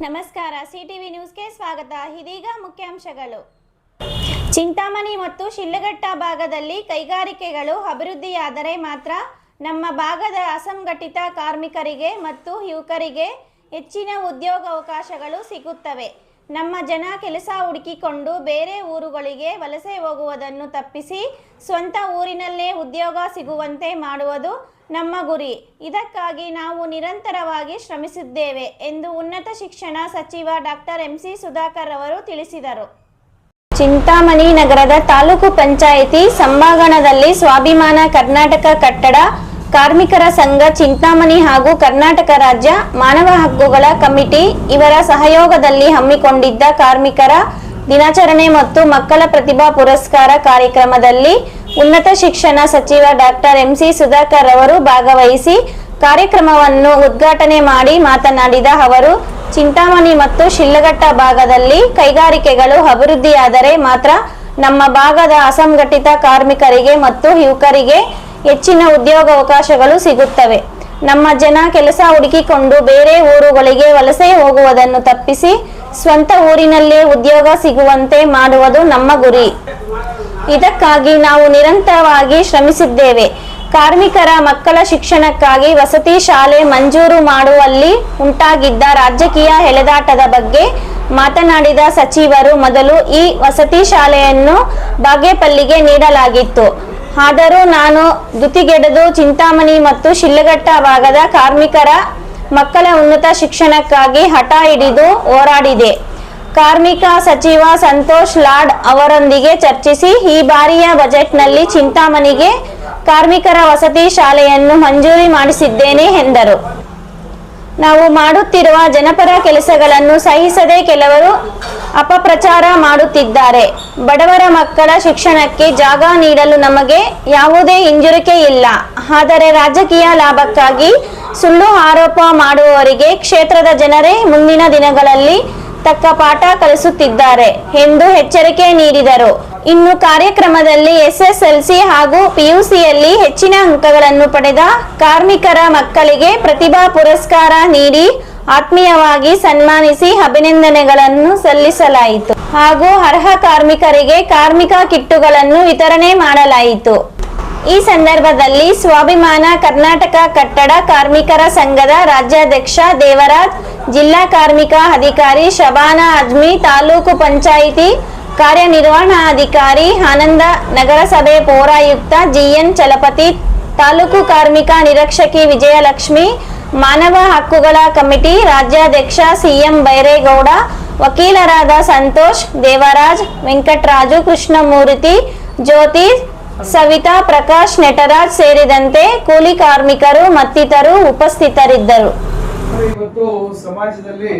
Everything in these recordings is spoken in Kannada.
ನಮಸ್ಕಾರ, ಸಿಟಿವಿ ನ್ಯೂಸ್ಗೆ ಸ್ವಾಗತ. ಇದೀಗ ಮುಖ್ಯಾಂಶಗಳು. ಚಿಂತಾಮಣಿ ಮತ್ತು ಶಿಡ್ಲಘಟ್ಟ ಭಾಗದಲ್ಲಿ ಕೈಗಾರಿಕೆಗಳು ಅಭಿವೃದ್ಧಿಯಾದರೆ ಮಾತ್ರ ನಮ್ಮ ಭಾಗದ ಅಸಂಘಟಿತ ಕಾರ್ಮಿಕರಿಗೆ ಮತ್ತು ಯುವಕರಿಗೆ ಹೆಚ್ಚಿನ ಉದ್ಯೋಗಾವಕಾಶಗಳು ಸಿಗುತ್ತವೆ. ನಮ್ಮ ಜನ ಕೆಲಸ ಹುಡುಕಿಕೊಂಡು ಬೇರೆ ಊರುಗಳಿಗೆ ವಲಸೆ ಹೋಗುವುದನ್ನು ತಪ್ಪಿಸಿ ಸ್ವಂತ ಊರಿನಲ್ಲೇ ಉದ್ಯೋಗ ಸಿಗುವಂತೆ ಮಾಡುವುದು ನಮ್ಮ ಗುರಿ. ಇದಕ್ಕಾಗಿ ನಾವು ನಿರಂತರವಾಗಿ ಶ್ರಮಿಸಿದ್ದೇವೆ ಎಂದು ಉನ್ನತ ಶಿಕ್ಷಣ ಸಚಿವ ಡಾಕ್ಟರ್ ಎಂಸಿ ಸುಧಾಕರ್ ಅವರು ತಿಳಿಸಿದರು. ಚಿಂತಾಮಣಿ ನಗರದ ತಾಲೂಕು ಪಂಚಾಯಿತಿ ಸಭಾಂಗಣದಲ್ಲಿ ಸ್ವಾಭಿಮಾನ ಕರ್ನಾಟಕ ಕಟ್ಟಡ ಕಾರ್ಮಿಕರ ಸಂಘ ಚಿಂತಾಮಣಿ ಹಾಗೂ ಕರ್ನಾಟಕ ರಾಜ್ಯ ಮಾನವ ಹಕ್ಕುಗಳ ಕಮಿಟಿ ಇವರ ಸಹಯೋಗದಲ್ಲಿ ಹಮ್ಮಿಕೊಂಡಿದ್ದ ಕಾರ್ಮಿಕರ ದಿನಾಚರಣೆ ಮತ್ತು ಮಕ್ಕಳ ಪ್ರತಿಭಾ ಪುರಸ್ಕಾರ ಕಾರ್ಯಕ್ರಮದಲ್ಲಿ ಉನ್ನತ ಶಿಕ್ಷಣ ಸಚಿವ ಡಾಕ್ಟರ್ ಎಂಸಿ ಸುಧಾಕರ್ ಅವರು ಭಾಗವಹಿಸಿ ಕಾರ್ಯಕ್ರಮವನ್ನು ಉದ್ಘಾಟನೆ ಮಾಡಿ ಮಾತನಾಡಿದ ಅವರು, ಚಿಂತಾಮಣಿ ಮತ್ತು ಶಿಡ್ಲಘಟ್ಟ ಭಾಗದಲ್ಲಿ ಕೈಗಾರಿಕೆಗಳು ಅಭಿವೃದ್ಧಿಯಾದರೆ ಮಾತ್ರ ನಮ್ಮ ಭಾಗದ ಅಸಂಘಟಿತ ಕಾರ್ಮಿಕರಿಗೆ ಮತ್ತು ಯುವಕರಿಗೆ ಹೆಚ್ಚಿನ ಉದ್ಯೋಗಾವಕಾಶಗಳು ಸಿಗುತ್ತವೆ. ನಮ್ಮ ಜನ ಕೆಲಸ ಹುಡುಕಿಕೊಂಡು ಬೇರೆ ಊರುಗಳಿಗೆ ವಲಸೆ ಹೋಗುವುದನ್ನು ತಪ್ಪಿಸಿ ಸ್ವಂತ ಊರಿನಲ್ಲೇ ಉದ್ಯೋಗ ಸಿಗುವಂತೆ ಮಾಡುವುದು ನಮ್ಮ ಗುರಿ. ಇದಕ್ಕಾಗಿ ನಾವು ನಿರಂತರವಾಗಿ ಶ್ರಮಿಸಿದ್ದೇವೆ. ಕಾರ್ಮಿಕರ ಮಕ್ಕಳ ಶಿಕ್ಷಣಕ್ಕಾಗಿ ವಸತಿ ಶಾಲೆ ಮಂಜೂರು ಮಾಡುವಲ್ಲಿ ಉಂಟಾಗಿದ್ದ ರಾಜಕೀಯ ಎಳೆದಾಟದ ಬಗ್ಗೆ ಮಾತನಾಡಿದ ಸಚಿವರು, ಮೊದಲು ಈ ವಸತಿ ಶಾಲೆಯನ್ನು ಬಾಗೇಪಲ್ಲಿಗೆ ನೀಡಲಾಗಿತ್ತು. ಆದರೂ ನಾನು ಧೃತಿಗೆಡದು ಚಿಂತಾಮಣಿ ಮತ್ತು ಶಿಡ್ಲಘಟ್ಟ ಭಾಗದ ಕಾರ್ಮಿಕರ ಮಕ್ಕಳ ಉನ್ನತ ಶಿಕ್ಷಣಕ್ಕಾಗಿ ಹಠ ಹಿಡಿದು ಹೋರಾಡಿದೆ. ಕಾರ್ಮಿಕ ಸಚಿವ ಸಂತೋಷ್ ಲಾಡ್ ಅವರೊಂದಿಗೆ ಚರ್ಚಿಸಿ ಈ ಬಾರಿಯ ಬಜೆಟ್ನಲ್ಲಿ ಚಿಂತಾಮಣಿಗೆ ಕಾರ್ಮಿಕರ ವಸತಿ ಶಾಲೆಯನ್ನು ಮಂಜೂರಿ ಮಾಡಿಸಿದ್ದೇನೆ ಎಂದರು. ನಾವು ಮಾಡುತ್ತಿರುವ ಜನಪರ ಕೆಲಸಗಳನ್ನು ಸಹಿಸದೆ ಕೆಲವರು ಅಪಪ್ರಚಾರ ಮಾಡುತ್ತಿದ್ದಾರೆ. ಬಡವರ ಮಕ್ಕಳ ಶಿಕ್ಷಣಕ್ಕೆ ಜಾಗ ನೀಡಲು ನಮಗೆ ಯಾವುದೇ ಹಿಂಜರಿಕೆ ಇಲ್ಲ. ಆದರೆ ರಾಜಕೀಯ ಲಾಭಕ್ಕಾಗಿ ಸುಳ್ಳು ಆರೋಪ ಮಾಡುವವರಿಗೆ ಕ್ಷೇತ್ರದ ಜನರೇ ಮುಂದಿನ ದಿನಗಳಲ್ಲಿ ತಕ್ಕ ಪಾಠ ಕಲಿಸುತ್ತಿದ್ದಾರೆ ಎಂದು ಎಚ್ಚರಿಕೆ ನೀಡಿದರು. ಇನ್ನು ಕಾರ್ಯಕ್ರಮದಲ್ಲಿ ಎಸ್ಎಸ್ಎಲ್ಸಿ ಹಾಗೂ ಪಿಯುಸಿಯಲ್ಲಿ ಹೆಚ್ಚಿನ ಅಂಕಗಳನ್ನು ಪಡೆದ ಕಾರ್ಮಿಕರ ಮಕ್ಕಳಿಗೆ ಪ್ರತಿಭಾ ಪುರಸ್ಕಾರ ನೀಡಿ ಆತ್ಮೀಯವಾಗಿ ಸನ್ಮಾನಿಸಿ ಅಭಿನಂದನೆಗಳನ್ನು ಸಲ್ಲಿಸಲಾಯಿತು ಹಾಗೂ ಅರ್ಹ ಕಾರ್ಮಿಕರಿಗೆ ಕಾರ್ಮಿಕ ಕಿಟ್ಟುಗಳನ್ನು ವಿತರಣೆ ಮಾಡಲಾಯಿತು. ಈ ಸಂದರ್ಭದಲ್ಲಿ ಸ್ವಾಭಿಮಾನ ಕರ್ನಾಟಕ ಕಟ್ಟಡ ಕಾರ್ಮಿಕರ ಸಂಘದ ರಾಜ್ಯಾಧ್ಯಕ್ಷ ದೇವರಾಜ್, ಜಿಲ್ಲಾ ಕಾರ್ಮಿಕ ಅಧಿಕಾರಿ ಶಬಾನಾ ಅಜ್ಮಿ, ತಾಲೂಕು ಪಂಚಾಯಿತಿ ಕಾರ್ಯನಿರ್ವಹಣಾಧಿಕಾರಿ ಆನಂದ, ನಗರಸಭೆ ಪೌರಾಯುಕ್ತ ಜಿಎನ್ ಚಲಪತಿ, ತಾಲೂಕು ಕಾರ್ಮಿಕ ನಿರೀಕ್ಷಕಿ ವಿಜಯಲಕ್ಷ್ಮಿ, ಮಾನವ ಹಕ್ಕುಗಳ ಕಮಿಟಿ ರಾಜ್ಯಾಧ್ಯಕ್ಷ ಸಿಎಂ ಬೈರೇಗೌಡ, ವಕೀಲರಾದ ಸಂತೋಷ್, ದೇವರಾಜ್, ವೆಂಕಟರಾಜು, ಕೃಷ್ಣಮೂರ್ತಿ, ಜ್ಯೋತಿ, ಸವಿತಾ, ಪ್ರಕಾಶ್, ನಟರಾಜ್ ಸೇರಿದಂತೆ ಕೂಲಿ ಕಾರ್ಮಿಕರು ಮತ್ತಿತರರು ಉಪಸ್ಥಿತರಿದ್ದರು. ಇವತ್ತು ಸಮಾಜದಲ್ಲಿ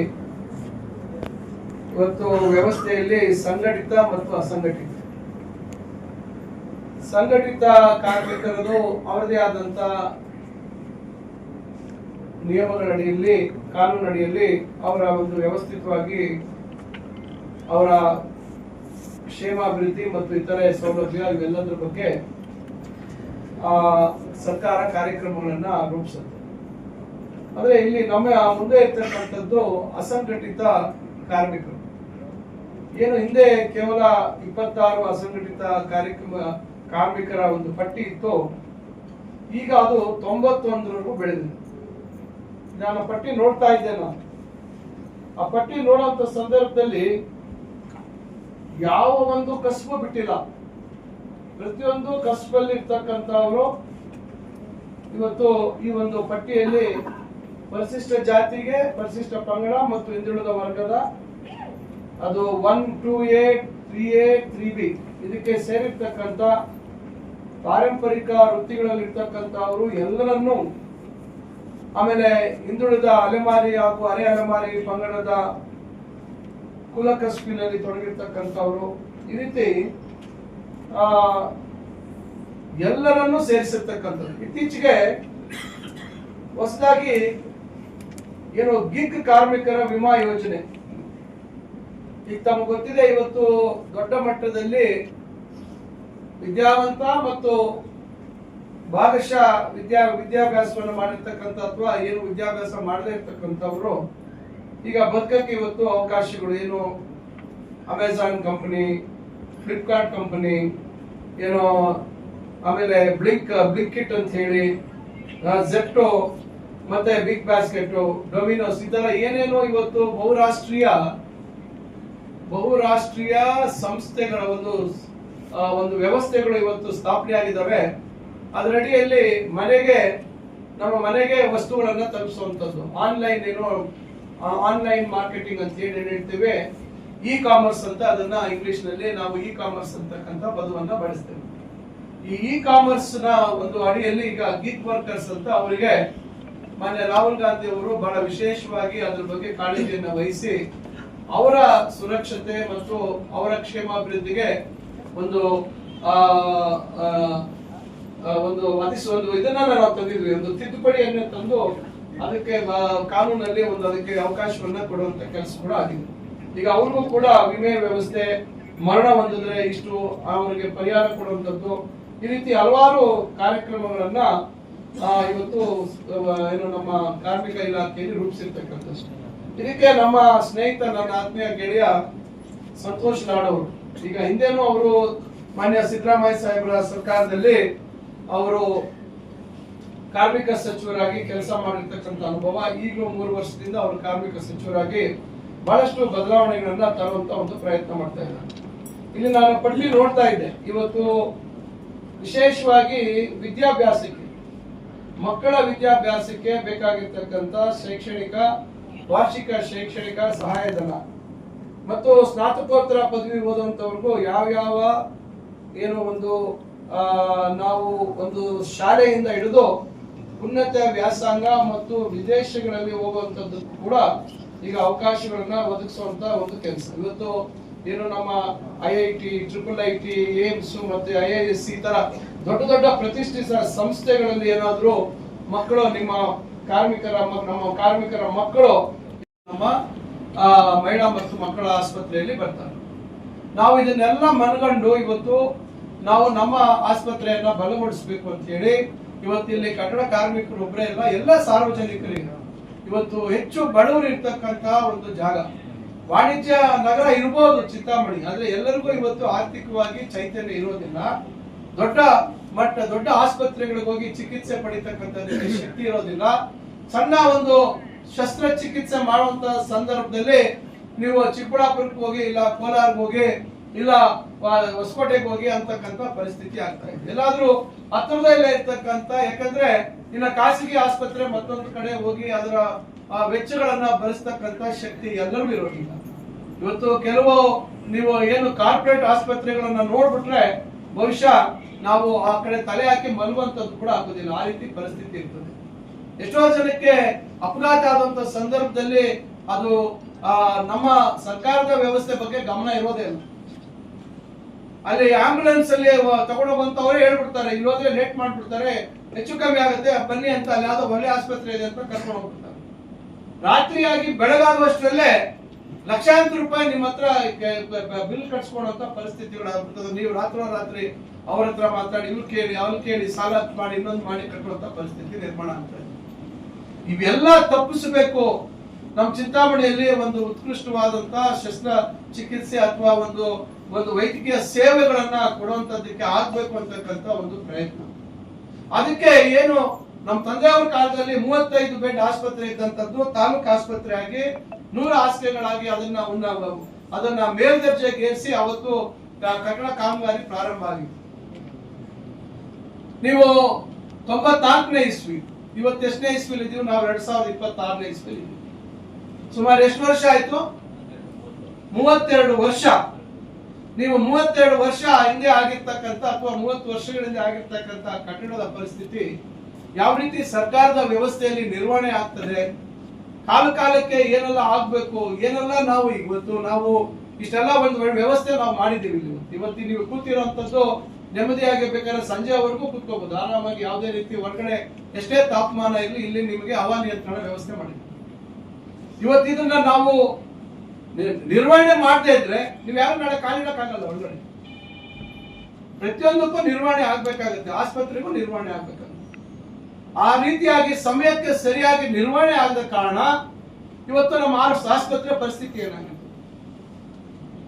ವ್ಯವಸ್ಥೆಯಲ್ಲಿ ಸಂಘಟಿತ ಮತ್ತು ಅಸಂಘಟಿತ ಕಾರ್ಮಿಕರದು ಅವರದೇ ಆದಂತ ನಿಯಮಗಳ ಅಡಿಯಲ್ಲಿ, ಕಾನೂನಡಿಯಲ್ಲಿ ಅವರ ಒಂದು ವ್ಯವಸ್ಥಿತವಾಗಿ ಅವರ ಕ್ಷೇಮಾಭಿವೃದ್ಧಿ ಮತ್ತು ಇತರೆ ಸೌಲಭ್ಯ ಇವೆಲ್ಲದರ ಬಗ್ಗೆ ಸರ್ಕಾರ ಕಾರ್ಯಕ್ರಮಗಳನ್ನ ರೂಪಿಸುತ್ತೆ. ಆದ್ರೆ ಇಲ್ಲಿ ನಮ್ಮ ಮುಂದೆ ಇರ್ತಕ್ಕಂಥದ್ದು ಅಸಂಘಟಿತ ಕಾರ್ಮಿಕರು. ಏನು ಹಿಂದೆ ಕೇವಲ 26 ಅಸಂಘಟಿತ ಕಾರ್ಮಿಕರ ಒಂದು ಪಟ್ಟಿ ಇತ್ತು, ಈಗ ಅದು 91ರವರೆಗೂ ಬೆಳೆದಿದೆ. ನಾನು ಪಟ್ಟಿ ನೋಡ್ತಾ ಇದ್ದೆ. ಆ ಪಟ್ಟಿ ನೋಡುವಂತ ಸಂದರ್ಭದಲ್ಲಿ ಯಾವ ಒಂದು ಕಸಬು ಬಿಟ್ಟಿಲ್ಲ. ಪ್ರತಿಯೊಂದು ಕಸಬಲ್ಲಿ ಇರ್ತಕ್ಕಂಥವರು ಇವತ್ತು ಈ ಒಂದು ಪಟ್ಟಿಯಲ್ಲಿ ಪರಿಶಿಷ್ಟ ಜಾತಿಗೆ, ಪರಿಶಿಷ್ಟ ಪಂಗಡ ಮತ್ತು ಹಿಂದುಳಿದ ವರ್ಗದ ಅದು 1, 2A, 3A, 3B ಇದಕ್ಕೆ ಸೇರಿರ್ತಕ್ಕಂಥ ಪಾರಂಪರಿಕ ವೃತ್ತಿಗಳಲ್ಲಿ ಇರ್ತಕ್ಕಂಥವರು ಎಲ್ಲರನ್ನೂ, ಆಮೇಲೆ ಹಿಂದುಳಿದ ಅಲೆಮಾರಿ ಹಾಗೂ ಅರೆ ಅಲೆಮಾರಿ ಪಂಗಡದ ಕುಲ ಕಸುಬಿನಲ್ಲಿ ತೊಡಗಿರ್ತಕ್ಕಂಥವ್ರು, ಈ ರೀತಿ ಎಲ್ಲರನ್ನೂ ಸೇರಿಸಿರ್ತಕ್ಕಂಥದ್ದು. ಇತ್ತೀಚೆಗೆ ಹೊಸದಾಗಿ ಏನು ಗಿಗ್ ಕಾರ್ಮಿಕರ ವಿಮಾ ಯೋಜನೆ, ಈಗ ತಮಗೆ ಗೊತ್ತಿದೆ, ಇವತ್ತು ದೊಡ್ಡ ಮಟ್ಟದಲ್ಲಿ ವಿದ್ಯಾವಂತ ಮತ್ತು ಭಾಗಶಃ ವಿದ್ಯಾಭ್ಯಾಸವನ್ನು ಮಾಡಿರ್ತಕ್ಕಂಥ ಅಥವಾ ಏನು ವಿದ್ಯಾಭ್ಯಾಸ ಮಾಡದೇ ಇರ್ತಕ್ಕಂಥವ್ರು ಈಗ ಬದುಕಕ್ಕೆ ಇವತ್ತು ಅವಕಾಶಗಳು ಏನು, ಅಮೆಜಾನ್ ಕಂಪನಿ, ಫ್ಲಿಪ್ಕಾರ್ಟ್ ಕಂಪನಿ, ಏನೋ ಆಮೇಲೆ ಬ್ಲಿಂಕಿಟ್ ಅಂತ ಹೇಳಿ, ಜೆಪ್ಟೋ, ಮತ್ತೆ ಬಿಗ್ ಬಾಸ್ಕೆಟ್, ಡೊಮಿನೋಸ್, ಈ ತರ ಏನೇನೋ ಇವತ್ತು ಬಹುರಾಷ್ಟ್ರೀಯ ಸಂಸ್ಥೆಗಳ ಒಂದು ವ್ಯವಸ್ಥೆಗಳು ಇವತ್ತು ಸ್ಥಾಪನೆ ಆಗಿದ್ದಾವೆ. ಅದರಡಿಯಲ್ಲಿ ನಮ್ಮ ಮನೆಗೆ ವಸ್ತುಗಳನ್ನ ತಲುಪಿಸುವಂತದ್ದು ಆನ್ಲೈನ್ ಮಾರ್ಕೆಟಿಂಗ್ ಅಂತ ಏನ್ ಹೇಳ್ತೇವೆ, ಇ ಕಾಮರ್ಸ್ ಅಂತ, ಅದನ್ನ ಇಂಗ್ಲಿಷ್ ನಲ್ಲಿ ನಾವು ಇ ಕಾಮರ್ಸ್ ಅಂತಕ್ಕಂಥ ಪದವನ್ನ ಬಳಸ್ತೇವೆ. ಈ ಇ ಕಾಮರ್ಸ್ ನ ಒಂದು ಅಡಿಯಲ್ಲಿ ಈಗ ಗಿಗ್ ವರ್ಕರ್ಸ್ ಅಂತ ಅವರಿಗೆ ಮಾನ್ಯ ರಾಹುಲ್ ಗಾಂಧಿ ಅವರು ಬಹಳ ವಿಶೇಷವಾಗಿ ಅದ್ರ ಬಗ್ಗೆ ಕಾಳಜಿಯನ್ನು ವಹಿಸಿ ಅವರ ಸುರಕ್ಷತೆ ಮತ್ತು ಅವರ ಕ್ಷೇಮಾಭಿವೃದ್ಧಿಗೆ ಒಂದು ಇದನ್ನ ನಾವು ತಂದಿದ್ವಿ, ಒಂದು ತಿದ್ದುಪಡಿಯನ್ನು ತಂದು ಅದಕ್ಕೆ ಕಾನೂನಲ್ಲಿ ಅದಕ್ಕೆ ಅವಕಾಶವನ್ನ ಕೊಡುವಂತ ಕೆಲಸ ಕೂಡ ಆಗಿದೆ. ಈಗ ಅವ್ರಿಗೂ ಕೂಡ ವಿಮೆ ವ್ಯವಸ್ಥೆ, ಮರಣ ಹೊಂದಿದ್ರೆ ಇಷ್ಟು ಅವರಿಗೆ ಪರಿಹಾರ ಕೊಡುವಂತದ್ದು, ಈ ರೀತಿ ಹಲವಾರು ಕಾರ್ಯಕ್ರಮಗಳನ್ನ ಇವತ್ತು ನಮ್ಮ ಕಾರ್ಮಿಕ ಇಲಾಖೆಯಲ್ಲಿ ರೂಪಿಸಿರ್ತಕ್ಕಂಥದ್ದು. ಇದಕ್ಕೆ ನಮ್ಮ ಸ್ನೇಹಿತ, ನನ್ನ ಆತ್ಮೀಯ ಗೆಳೆಯ ಸಂತೋಷ್ ಲಾಡ್ ಅವರು, ಈಗ ಹಿಂದೇನು ಅವರು ಮಾನ್ಯ ಸಿದ್ದರಾಮಯ್ಯ ಸಾಹೇಬರ ಸರ್ಕಾರದಲ್ಲಿ ಅವರು ಕಾರ್ಮಿಕ ಸಚಿವರಾಗಿ ಕೆಲಸ ಮಾಡಿರ್ತಕ್ಕಂಥ ಅನುಭವ, ಈಗಲೂ 3 ವರ್ಷದಿಂದ ಅವರು ಕಾರ್ಮಿಕ ಸಚಿವರಾಗಿ ಬಹಳಷ್ಟು ಬದಲಾವಣೆಗಳನ್ನ ತರುವಂತ ಒಂದು ಪ್ರಯತ್ನ ಮಾಡ್ತಾ ಇದ್ದಾರೆ. ಇಲ್ಲಿ ನಾನು ಪಟ್ಟಿ ನೋಡ್ತಾ ಇದ್ದೆ, ಇವತ್ತು ವಿಶೇಷವಾಗಿ ಮಕ್ಕಳ ವಿದ್ಯಾಭ್ಯಾಸಕ್ಕೆ ಬೇಕಾಗಿರ್ತಕ್ಕಂಥ ವಾರ್ಷಿಕ ಶೈಕ್ಷಣಿಕ ಸಹಾಯಧನ ಮತ್ತು ಸ್ನಾತಕೋತ್ತರ ಪದವಿ ಓದುವಂತವ್ರಿಗೂ ಯಾವ ನಾವು ಒಂದು ಶಾಲೆಯಿಂದ ಹಿಡಿದು ಉನ್ನತ ವ್ಯಾಸಂಗ ಮತ್ತು ವಿದೇಶಗಳಲ್ಲಿ ಹೋಗುವಂತದ್ದು ಕೂಡ ಈಗ ಅವಕಾಶಗಳನ್ನ ಒದಗಿಸುವಂತ ಒಂದು ಕೆಲಸ. ಇವತ್ತು ನಮ್ಮ IIT, IIIT, ಏಮ್ಸ್ ಮತ್ತೆ IIS ಈ ತರ ದೊಡ್ಡ ಪ್ರತಿಷ್ಠಿತ ಸಂಸ್ಥೆಗಳಲ್ಲಿ ಏನಾದ್ರೂ ಮಕ್ಕಳು, ನಮ್ಮ ಕಾರ್ಮಿಕರ ಮಕ್ಕಳು ನಮ್ಮ ಮಹಿಳಾ ಮತ್ತು ಮಕ್ಕಳ ಆಸ್ಪತ್ರೆಯಲ್ಲಿ ಬರ್ತಾರೆ. ನಾವು ಇದನ್ನೆಲ್ಲ ಮನಗಂಡು ಇವತ್ತು ನಾವು ನಮ್ಮ ಆಸ್ಪತ್ರೆಯನ್ನ ಬಲಗೊಳಿಸಬೇಕು ಅಂತ ಹೇಳಿ ಇವತ್ತು ಇಲ್ಲಿ ಕಟ್ಟಡ ಕಾರ್ಮಿಕರು ಒಬ್ಬರೇ ಇಲ್ಲ, ಎಲ್ಲ ಸಾರ್ವಜನಿಕರಿಗೆ ಇವತ್ತು ಹೆಚ್ಚು ಬಡವರು ಇರ್ತಕ್ಕಂತ ಒಂದು ಜಾಗ, ವಾಣಿಜ್ಯ ನಗರ ಇರ್ಬೋದು ಚಿಂತಾಮಣಿ, ಆದ್ರೆ ಎಲ್ಲರಿಗೂ ಇವತ್ತು ಆರ್ಥಿಕವಾಗಿ ಚೈತನ್ಯ ಇರೋದಿಲ್ಲ. ದೊಡ್ಡ ಆಸ್ಪತ್ರೆಗಳಿಗೆ ಹೋಗಿ ಚಿಕಿತ್ಸೆ ಪಡಿತಕ್ಕಂಥದ್ದಕ್ಕೆ ಶಕ್ತಿ ಇರೋದಿಲ್ಲ. ಸಣ್ಣ ಒಂದು ಶಸ್ತ್ರಚಿಕಿತ್ಸೆ ಮಾಡುವಂತ ಸಂದರ್ಭದಲ್ಲಿ ನೀವು ಚಿಕ್ಕಬಳ್ಳಾಪುರಕ್ಕೆ ಹೋಗಿ, ಇಲ್ಲ ಕೋಲಾರ್ಗೆ ಹೋಗಿ, ಇಲ್ಲ ಹೊಸಕೋಟೆಗೆ ಹೋಗಿ ಅಂತಕ್ಕಂಥ ಪರಿಸ್ಥಿತಿ ಆಗ್ತಾ ಇದೆ. ಎಲ್ಲಾದ್ರೂ ಹತ್ತಿರದಲ್ಲೇ ಇರ್ತಕ್ಕಂಥ, ಯಾಕಂದ್ರೆ ಇನ್ನ ಖಾಸಗಿ ಆಸ್ಪತ್ರೆ ಮತ್ತೊಂದು ಕಡೆ ಹೋಗಿ ಅದರ ವೆಚ್ಚಗಳನ್ನ ಭರಿಸ್ತಕ್ಕಂಥ ಶಕ್ತಿ ಎಲ್ಲರಿಗೂ ಇರೋದಿಲ್ಲ. ಇವತ್ತು ಕೆಲವು ನೀವು ಕಾರ್ಪೊರೇಟ್ ಆಸ್ಪತ್ರೆಗಳನ್ನ ನೋಡ್ಬಿಟ್ರೆ ಬಹುಶಃ ನಾವು ಆ ಕಡೆ ತಲೆ ಹಾಕಿ ಮಲಗುವಂತದ್ದು ಕೂಡ ಆಗೋದಿಲ್ಲ, ಆ ರೀತಿ ಪರಿಸ್ಥಿತಿ ಇರ್ತದೆ. ಎಷ್ಟೋ ಜನಕ್ಕೆ ಅಪಘಾತ ಆದಂತ ಸಂದರ್ಭದಲ್ಲಿ ಅದು ನಮ್ಮ ಸರ್ಕಾರದ ವ್ಯವಸ್ಥೆ ಬಗ್ಗೆ ಗಮನ ಇರೋದೇ ಇಲ್ಲ. ಅಲ್ಲಿ ಆಂಬ್ಯುಲೆನ್ಸ್ ಅಲ್ಲಿ ತಗೊಂಡೋಗಂತವ್ರೆ ಹೇಳ್ಬಿಡ್ತಾರೆ, ಇಲ್ಲೋದ್ರೆ ಲೇಟ್ ಮಾಡ್ಬಿಡ್ತಾರೆ, ಹೆಚ್ಚು ಕಮ್ಮಿ ಆಗುತ್ತೆ, ಬನ್ನಿ ಅಂತ ಅಲ್ಲಿ ಯಾವ್ದೋ ಒಳ್ಳೆ ಆಸ್ಪತ್ರೆ ಇದೆ ಅಂತ ಕರ್ಕೊಂಡು ಹೋಗ್ಬಿಡ್ತಾರೆ. ರಾತ್ರಿಯಾಗಿ ಬೆಳಗಾಗುವಷ್ಟರಲ್ಲೇ ಲಕ್ಷಾಂತರ ರೂಪಾಯಿ ನಿಮ್ಮ ಹತ್ರ ಬಿಲ್ ಕಟ್ಸ್ಕೊಳ್ಳುವಂತ ಪರಿಸ್ಥಿತಿಗಳಾಗ್ಬಿಡ್ತದೆ. ನೀವು ರಾತ್ರಿ ಅವ್ರ ಹತ್ರ ಮಾತಾಡಿ, ಅವ್ರು ಕೇಳಿ ಸಾಲ ಮಾಡಿ ಇನ್ನೊಂದು ಮಾಡಿ ಕಟ್ಟುವಂತ ಪರಿಸ್ಥಿತಿ ನಿರ್ಮಾಣ ಆಗ್ತದೆ. ಇವೆಲ್ಲ ತಪ್ಪಿಸಬೇಕು. ನಮ್ಮ ಚಿಂತಾಮಣಿಯಲ್ಲಿ ಒಂದು ಉತ್ಕೃಷ್ಟವಾದಂತ ಶಸ್ತ್ರ ಚಿಕಿತ್ಸೆ ಅಥವಾ ಒಂದು ವೈದ್ಯಕೀಯ ಸೇವೆಗಳನ್ನ ಕೊಡುವಂತದ್ದಕ್ಕೆ ಆಗ್ಬೇಕು ಅಂತಕ್ಕಂಥ ಒಂದು ಪ್ರಯತ್ನ. ಅದಕ್ಕೆ ನಮ್ಮ ತಂದೆಯವರ ಕಾಲದಲ್ಲಿ 35 ಬೆಡ್ ಆಸ್ಪತ್ರೆ ಇದ್ದಂತದ್ದು ತಾಲೂಕು ಆಸ್ಪತ್ರೆ ಆಗಿ 100 ಹಾಸಿಗೆಗಳಾಗಿ ಅದನ್ನ ಮೇಲ್ದರ್ಜೆಗೆ ಏರಿಸಿ ಅವತ್ತು ಕಟ್ಟಡ ಕಾಮಗಾರಿ ಪ್ರಾರಂಭ ಆಗಿದೆ. ನೀವು 94ನೇ ಇಸ್ವಿ, ಇವತ್ತು ಎಷ್ಟನೇ ಇಸ್ವಿಲಿ ಇದೀವಿ ನಾವು? 2026ನೇ ಇಸ್ವಿಲಿ ಇದೀವಿ. ಸುಮಾರು ಎಷ್ಟು ವರ್ಷ ಆಯ್ತು? 32 ವರ್ಷ. ನೀವು 32 ವರ್ಷ ಹಿಂದೆ ಆಗಿರ್ತಕ್ಕಂಥ ಅಥವಾ 30 ವರ್ಷಗಳಿಂದ ಆಗಿರ್ತಕ್ಕಂಥ ಕಟ್ಟಡದ ಪರಿಸ್ಥಿತಿ ಯಾವ ರೀತಿ ಸರ್ಕಾರದ ವ್ಯವಸ್ಥೆಯಲ್ಲಿ ನಿರ್ವಹಣೆ ಆಗ್ತದೆ, ಕಾಲಕ್ಕೆ ಏನೆಲ್ಲ ಆಗ್ಬೇಕು, ಏನೆಲ್ಲ ನಾವು ಇಷ್ಟೆಲ್ಲ ಒಂದು ವ್ಯವಸ್ಥೆ ನಾವು ಮಾಡಿದ್ದೀವಿ. ಇವತ್ತು ನೀವು ಕೂತಿರುವಂತದ್ದು ನೆಮ್ಮದಿಯಾಗಿ ಬೇಕಾದ್ರೆ ಸಂಜೆವರೆಗೂ ಕೂತ್ಕೋಬಹುದು ಆರಾಮಾಗಿ, ಯಾವುದೇ ರೀತಿ ಹೊರಗಡೆ ಎಷ್ಟೇ ತಾಪಮಾನ ಇರಲಿ ಇಲ್ಲಿ ನಿಮಗೆ ಹವಾನಿಯಂತ್ರಣ ವ್ಯವಸ್ಥೆ ಮಾಡಿದ್ದೀವಿ. ಇವತ್ತು ಇದನ್ನ ನಾವು ನಿರ್ವಹಣೆ ಮಾಡದೇ ಇದ್ರೆ ನೀವು ಯಾರು ನಾಳೆ ಕಾಲಿಡಕ್ಕಾಗಲ್ಲ. ಒಳಗಡೆ ಪ್ರತಿಯೊಂದಕ್ಕೂ ನಿರ್ವಹಣೆ ಆಗ್ಬೇಕಾಗುತ್ತೆ, ಆಸ್ಪತ್ರೆಗೂ ನಿರ್ವಹಣೆ ಆಗ್ಬೇಕಾಗುತ್ತೆ. ಆ ರೀತಿಯಾಗಿ ಸಮಯಕ್ಕೆ ಸರಿಯಾಗಿ ನಿರ್ವಹಣೆ ಆಗದ ಕಾರಣ ಇವತ್ತು ನಮ್ಮ ಆಸ್ಪತ್ರೆ ಪರಿಸ್ಥಿತಿ ಏನಾಗಿದೆ?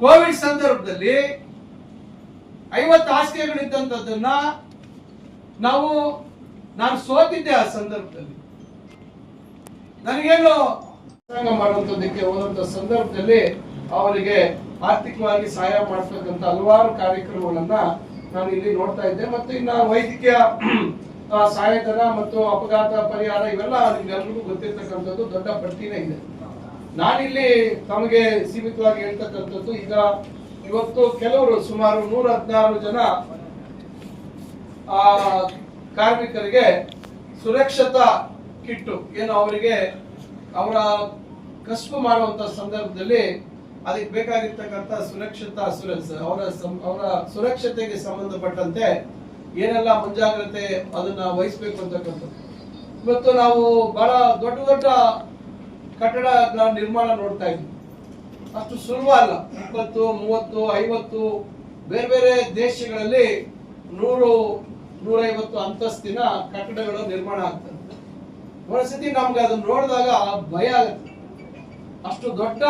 ಕೋವಿಡ್ ಸಂದರ್ಭದಲ್ಲಿ 50 ಹಾಸಿಗೆಗಳಿದ್ದಂಥದ್ದನ್ನ ನಾನು ಸೋತಿದ್ದೆ. ಆ ಸಂದರ್ಭದಲ್ಲಿ ನನಗೇನು ಮಾಡುವಂಥದ್ದಕ್ಕೆ ಹೋದಂತ ಸಂದರ್ಭದಲ್ಲಿ ಅವರಿಗೆ ಆರ್ಥಿಕವಾಗಿ ಸಹಾಯ ಮಾಡ್ತಕ್ಕಂಥ ಹಲವಾರು ಕಾರ್ಯಕ್ರಮಗಳನ್ನ ನಾನು ಇಲ್ಲಿ ನೋಡ್ತಾ ಇದ್ದೆ. ಮತ್ತು ಇನ್ನು ವೈದ್ಯಕೀಯ ಸಹಾಯಧನ ಮತ್ತು ಅಪಘಾತ ಪರಿಹಾರ ಇವೆಲ್ಲ ನಿಮ್ಗೆಲ್ರಿಗೂ ಗೊತ್ತಿರ್ತಕ್ಕಂಥದ್ದು ದೊಡ್ಡ ಪಟ್ಟಿನೇ ಇದೆ. ನಾನಿಲ್ಲಿ ತಮಗೆ ಸೀಮಿತವಾಗಿ ಹೇಳ್ತಕ್ಕಂಥದ್ದು, ಈಗ ಇವತ್ತು ಕೆಲವರು ಸುಮಾರು 116 ಜನ ಕಾರ್ಮಿಕರಿಗೆ ಸುರಕ್ಷತಾ ಕಿಟ್ಟು ಏನು ಅವರಿಗೆ ಅವರ ಕಸುಬು ಮಾಡುವಂತ ಸಂದರ್ಭದಲ್ಲಿ ಅದಕ್ಕೆ ಬೇಕಾಗಿರ್ತಕ್ಕಂಥ ಸುರಕ್ಷತಾ ಅಸುರೆನ್ಸ್ ಅವರ ಸುರಕ್ಷತೆಗೆ ಸಂಬಂಧಪಟ್ಟಂತೆ ಏನೆಲ್ಲ ಮುಂಜಾಗ್ರತೆ ಅದನ್ನ ವಹಿಸಬೇಕು ಅಂತಕ್ಕಂಥದ್ದು. ಇವತ್ತು ನಾವು ಬಹಳ ದೊಡ್ಡ ದೊಡ್ಡ ಕಟ್ಟಡ ನಿರ್ಮಾಣ ನೋಡ್ತಾ ಇದ್ವಿ. ಅಷ್ಟು ಸುಲಭ ಅಲ್ಲ. 20, 30, 50 ಬೇರೆ ಬೇರೆ ದೇಶಗಳಲ್ಲಿ 100, 150 ಅಂತಸ್ತಿನ ಕಟ್ಟಡಗಳು ನಿರ್ಮಾಣ ಆಗ್ತದೆ. ಒಂದ್ಸತಿ ನಮ್ಗೆ ಅದನ್ನ ನೋಡಿದಾಗ ಭಯ ಆಗುತ್ತೆ. ಅಷ್ಟು ದೊಡ್ಡ,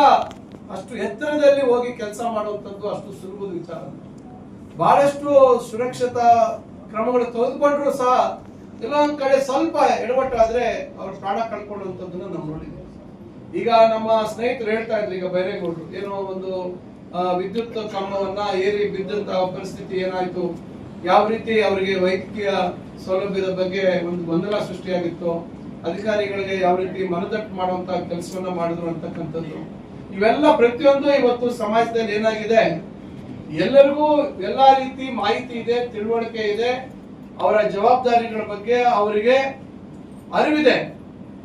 ಅಷ್ಟು ಎತ್ತರದಲ್ಲಿ ಹೋಗಿ ಕೆಲಸ ಮಾಡುವಂಥದ್ದು ಅಷ್ಟು ಸುಲಭದ ವಿಚಾರ. ಬಹಳಷ್ಟು ಸುರಕ್ಷತಾ ಕ್ರಮಗಳು ತೆಗೆದುಕೊಂಡ್ರು ಸಹ ಕೆಲವೊಂದ್ ಕಡೆ ಸ್ವಲ್ಪ ಎಡವಟ್ಟಾದ್ರೆ ಅವ್ರ ಪ್ರಾಣ ಕಳ್ಕೊಳ್ಳುವಂಥದ್ದನ್ನ ನಾವು ನೋಡಿದ್ದೇವೆ. ಈಗ ನಮ್ಮ ಸ್ನೇಹಿತರು ಹೇಳ್ತಾ ಇದ್ರು, ಈಗ ಬೈರೇಗೌಡರು ಏನೋ ಒಂದು ವಿದ್ಯುತ್ ಕಂಬವನ್ನ ಏರಿ ಬಿದ್ದಂತಹ ಪರಿಸ್ಥಿತಿ ಏನಾಯ್ತು, ಯಾವ ರೀತಿ ಅವರಿಗೆ ವೈದ್ಯಕೀಯ ಸೌಲಭ್ಯದ ಬಗ್ಗೆ ಒಂದು ಗೊಂದಲ ಸೃಷ್ಟಿಯಾಗಿತ್ತು, ಅಧಿಕಾರಿಗಳಿಗೆ ಯಾವ ರೀತಿ ಮನದಟ್ಟು ಮಾಡುವಂತಹ ಕೆಲಸವನ್ನ ಮಾಡಿದ್ರು ಅಂತಕ್ಕಂಥದ್ದು. ಇವೆಲ್ಲ ಪ್ರತಿಯೊಂದು ಇವತ್ತು ಸಮಾಜದಲ್ಲಿ ಏನಾಗಿದೆ, ಎಲ್ಲರಿಗೂ ಎಲ್ಲಾ ರೀತಿ ಮಾಹಿತಿ ಇದೆ, ತಿಳುವಳಿಕೆ ಇದೆ, ಅವರ ಜವಾಬ್ದಾರಿಗಳ ಬಗ್ಗೆ ಅವರಿಗೆ ಅರಿವಿದೆ.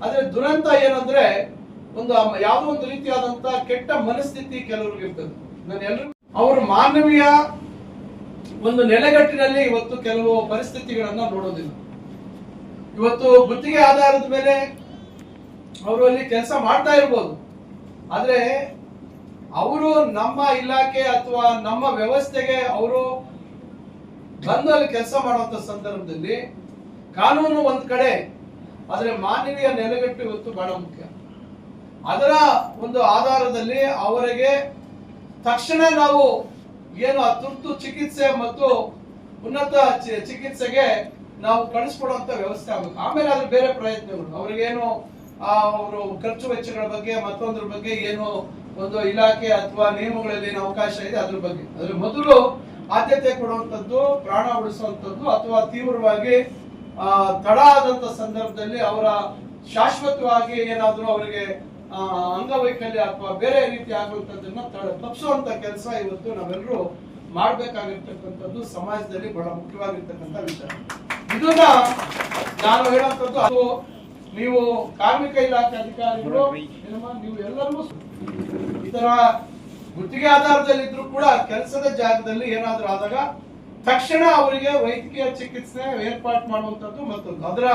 ಆದ್ರೆ ದುರಂತ ಏನಂದ್ರೆ ಒಂದು ಯಾವುದೋ ಒಂದು ರೀತಿಯಾದಂತ ಕೆಟ್ಟ ಮನಸ್ಥಿತಿ ಕೆಲವ್ರಿಗೆ ಇರ್ತದೆ. ಅವರು ಮಾನವೀಯ ಒಂದು ನೆಲೆಗಟ್ಟಿನಲ್ಲಿ ಇವತ್ತು ಕೆಲವು ಪರಿಸ್ಥಿತಿಗಳನ್ನ ನೋಡೋದಿಲ್ಲ. ಇವತ್ತು ಗುತ್ತಿಗೆ ಆಧಾರದ ಮೇಲೆ ಅವರು ಅಲ್ಲಿ ಕೆಲಸ ಮಾಡ್ತಾ ಇರ್ಬೋದು, ಆದ್ರೆ ಅವರು ನಮ್ಮ ಇಲಾಖೆ ಅಥವಾ ನಮ್ಮ ವ್ಯವಸ್ಥೆಗೆ ಅವರು ಬಂದು ಅಲ್ಲಿ ಕೆಲಸ ಮಾಡುವಂತ ಸಂದರ್ಭದಲ್ಲಿ ಕಾನೂನು ಒಂದ್ ಕಡೆ, ಆದ್ರೆ ಮಾನವೀಯ ನೆಲೆಗಟ್ಟು ಇವತ್ತು ಬಹಳ ಮುಖ್ಯ. ಅದರ ಒಂದು ಆಧಾರದಲ್ಲಿ ಅವರಿಗೆ ತಕ್ಷಣ ನಾವು ಏನು ತುರ್ತು ಚಿಕಿತ್ಸೆ ಮತ್ತು ಉನ್ನತ ಚಿಕಿತ್ಸೆಗೆ ನಾವು ಕಳಿಸ್ಕೊಡುವಂತ ವ್ಯವಸ್ಥೆ ಆಗಬೇಕು. ಆಮೇಲೆ ಅದ್ರ ಬೇರೆ ಪ್ರಯತ್ನಗಳು, ಅವ್ರಿಗೇನು ಅವರು ಖರ್ಚು ವೆಚ್ಚಗಳ ಬಗ್ಗೆ ಮತ್ತೊಂದ್ರ ಬಗ್ಗೆ ಏನು ಒಂದು ಇಲಾಖೆ ಅಥವಾ ನಿಯಮಗಳಲ್ಲಿ ಏನು ಅವಕಾಶ ಇದೆ ಅದ್ರ ಬಗ್ಗೆ. ಅದ್ರ ಮೊದಲು ಆದ್ಯತೆ ಕೊಡುವಂತದ್ದು ಪ್ರಾಣ ಉಳಿಸುವಂತದ್ದು, ಅಥವಾ ತೀವ್ರವಾಗಿ ತಡ ಆದಂತ ಸಂದರ್ಭದಲ್ಲಿ ಅವರ ಶಾಶ್ವತವಾಗಿ ಏನಾದ್ರೂ ಅವರಿಗೆ ಅಂಗವೈಕಲ್ಯ ಅಥವಾ ಬೇರೆ ರೀತಿ ಆಗುವಂತದ್ದನ್ನ ತಪ್ಪಿಸುವಂತ ಕೆಲಸ ಇವತ್ತು ನಾವೆಲ್ಲರೂ ಮಾಡ್ಬೇಕಾಗಿರ್ತಕ್ಕಂಥದ್ದು ಸಮಾಜದಲ್ಲಿ ಬಹಳ ಮುಖ್ಯವಾಗಿರ್ತಕ್ಕಂಥ ವಿಚಾರ. ಇದನ್ನ ನಾನು ಹೇಳುವಂತದ್ದು, ಅದು ನೀವು ಕಾರ್ಮಿಕ ಇಲಾಖೆ ಅಧಿಕಾರಿಗಳು ನೀವು ಎಲ್ಲರಿಗೂ ಈ ತರ ಗುತ್ತಿಗೆ ಆಧಾರದಲ್ಲಿ ಇದ್ರು ಕೂಡ ಕೆಲಸದ ಜಾಗದಲ್ಲಿ ಏನಾದ್ರೂ ಆದಾಗ ತಕ್ಷಣ ಅವರಿಗೆ ವೈದ್ಯಕೀಯ ಚಿಕಿತ್ಸೆ ಏರ್ಪಾಟ್ ಮಾಡುವಂತದ್ದು ಮತ್ತೊಂದು, ಅದರ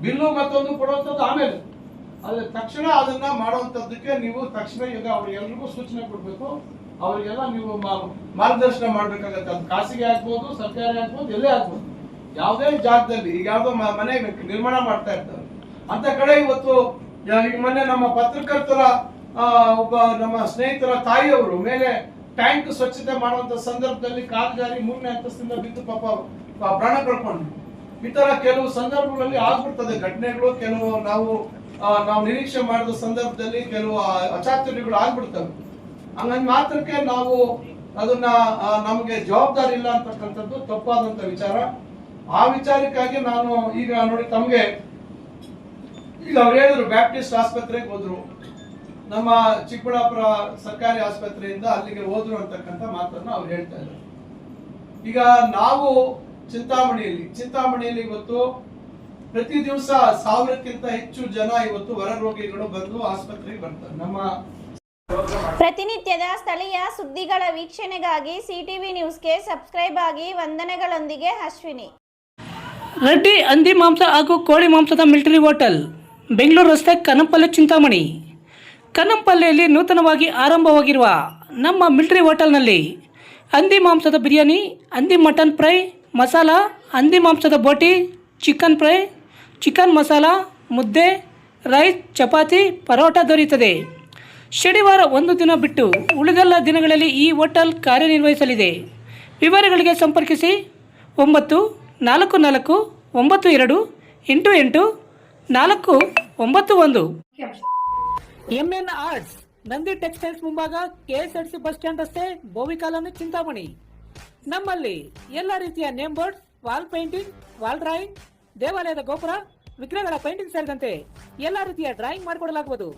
ಬಿಲ್ಲು ಮತ್ತೊಂದು ಕೊಡುವಂತದ್ದು ಆಮೇಲೆ. ಆದ್ರೆ ತಕ್ಷಣ ಅದನ್ನ ಮಾಡುವಂತದ್ದಕ್ಕೆ ನೀವು ತಕ್ಷಣ ಈಗ ಅವ್ರಿಗೆಲ್ರಿಗೂ ಸೂಚನೆ ಕೊಡ್ಬೇಕು. ಅವರಿಗೆಲ್ಲ ನೀವು ಮಾರ್ಗದರ್ಶನ ಮಾಡ್ಬೇಕಾಗತ್ತೆ. ಅದು ಖಾಸಗಿ ಆಗ್ಬೋದು, ಸರ್ಕಾರಿ ಆಗ್ಬೋದು, ಎಲ್ಲೇ ಆಗ್ಬೋದು, ಯಾವುದೇ ಜಾಗದಲ್ಲಿ. ಈಗ ಯಾವ್ದೋ ಮನೆ ನಿರ್ಮಾಣ ಮಾಡ್ತಾ ಇರ್ತಾರೆ ಅಂತ ಕಡೆ ಇವತ್ತು ಈಗ ಮೊನ್ನೆ ನಮ್ಮ ಪತ್ರಕರ್ತರ ಒಬ್ಬ ನಮ್ಮ ಸ್ನೇಹಿತರ ತಾಯಿಯವರು ಮೇಲೆ ಟ್ಯಾಂಕ್ ಸ್ವಚ್ಛತೆ ಮಾಡುವಂತ ಸಂದರ್ಭದಲ್ಲಿ ಕಾಲು ಜಾರಿ 3ನೇ ಅಂತಸ್ತಿಂದ ಬಿದ್ದು ಪಾಪ ಪ್ರಾಣ ಕಳ್ಕೊಂಡ್ರು. ಈ ತರ ಕೆಲವು ಸಂದರ್ಭಗಳಲ್ಲಿ ಆಗ್ಬಿಡ್ತದೆ ಘಟನೆಗಳು. ಕೆಲವು ನಾವು ನಿರೀಕ್ಷೆ ಮಾಡಿದ ಸಂದರ್ಭದಲ್ಲಿ ಕೆಲವು ಅಚಾತುರ್ಯಗಳು ಆಗ್ಬಿಡ್ತವೆ. ಹಂಗಂದ್ ಮಾತ್ರಕ್ಕೆ ನಾವು ಅದನ್ನ ನಮಗೆ ಜವಾಬ್ದಾರಿ ಇಲ್ಲ ಅಂತಕ್ಕಂಥದ್ದು ತಪ್ಪಾದಂತ ವಿಚಾರ. ಆ ವಿಚಾರಕ್ಕಾಗಿ ನಾನು ಈಗ ನೋಡಿ ತಮ್ಗೆ ಈಗ ಅವ್ರು ಹೇಳಿದ್ರು ಬ್ಯಾಪ್ಟಿಸ್ಟ್ ಆಸ್ಪತ್ರೆಗೆ ಹೋದ್ರು, ನಮ್ಮ ಚಿಕ್ಕಬಳ್ಳಾಪುರ ಸರ್ಕಾರಿ ಆಸ್ಪತ್ರೆಯಿಂದ ಅಲ್ಲಿಗೆ ಹೋದ್ರು ಅಂತಕ್ಕಂಥ ಮಾತನ್ನ ಅವ್ರು ಹೇಳ್ತಾ ಇದ್ದಾರೆ. ಈಗ ನಾವು ಚಿಂತಾಮಣಿಯಲ್ಲಿ ಇವತ್ತು ಪ್ರತಿ ದಿವಸ 1000ಕ್ಕಿಂತ ಹೆಚ್ಚು ಜನ ಇವತ್ತು ಹೊರ ರೋಗಿಗಳು ಬಂದು ಆಸ್ಪತ್ರೆಗೆ ಬರ್ತಾರೆ. ನಮ್ಮ ಪ್ರತಿನಿತ್ಯದ ಸ್ಥಳೀಯ ಸುದ್ದಿಗಳ ವೀಕ್ಷಣೆಗಾಗಿ ಸಿಟಿವಿ ನ್ಯೂಸ್ಗೆ ಸಬ್ಸ್ಕ್ರೈಬ್ ಆಗಿ. ವಂದನೆಗಳೊಂದಿಗೆ ಅಶ್ವಿನಿ. ರೆಡ್ಡಿ ಹಂದಿ ಮಾಂಸ ಹಾಗೂ ಕೋಳಿ ಮಾಂಸದ ಮಿಲಿಟರಿ ಹೋಟೆಲ್, ಬೆಂಗಳೂರು ರಸ್ತೆ, ಕನ್ನಂಪಲ್ಲೆ, ಚಿಂತಾಮಣಿ. ಕನ್ನಂಪಲ್ಲೆಯಲ್ಲಿ ನೂತನವಾಗಿ ಆರಂಭವಾಗಿರುವ ನಮ್ಮ ಮಿಲಿಟರಿ ಹೋಟೆಲ್ನಲ್ಲಿ ಹಂದಿ ಮಾಂಸದ ಬಿರಿಯಾನಿ, ಹಂದಿ ಮಟನ್ ಫ್ರೈ ಮಸಾಲ, ಹಂದಿ ಮಾಂಸದ ಬೋಟಿ, ಚಿಕನ್ ಫ್ರೈ, ಚಿಕನ್ ಮಸಾಲ, ಮುದ್ದೆ, ರೈಸ್, ಚಪಾತಿ, ಪರೋಟ ದೊರೆಯುತ್ತದೆ. ಶನಿವಾರ ಒಂದು ದಿನ ಬಿಟ್ಟು ಉಳಿದೆಲ್ಲ ದಿನಗಳಲ್ಲಿ ಈ ಹೋಟೆಲ್ ಕಾರ್ಯನಿರ್ವಹಿಸಲಿದೆ. ವಿವರಗಳಿಗೆ ಸಂಪರ್ಕಿಸಿ 94492888491. MN ಆರ್ಟ್ಸ್, ನಂದಿ ಟೆಕ್ಸ್ಟೈಲ್ಸ್ ಮುಂಭಾಗ, KSRTC ಬಸ್ ಸ್ಟ್ಯಾಂಡ್ ರಸ್ತೆ, ಬೋವಿ ಕಾಲೋನಿ, ಚಿಂತಾಮಣಿ. ನಮ್ಮಲ್ಲಿ ಎಲ್ಲ ರೀತಿಯ name board, wall painting, wall drawing, ದೇವಾಲಯದ ಗೋಪುರ, ವಿಗ್ರಹಗಳ ಪೇಂಟಿಂಗ್ ಸೇರಿದಂತೆ ಎಲ್ಲ ರೀತಿಯ ಡ್ರಾಯಿಂಗ್ ಮಾಡಿಕೊಡಲಾಗುವುದು.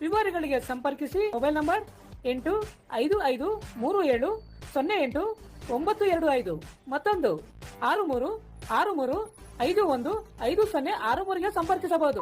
ವಿವರಗಳಿಗೆ ಸಂಪರ್ಕಿಸಿ. ಮೊಬೈಲ್ ನಂಬರ್ 8553708925, ಮತ್ತೊಂದು 636351505063ಗೆ ಸಂಪರ್ಕಿಸಬಹುದು.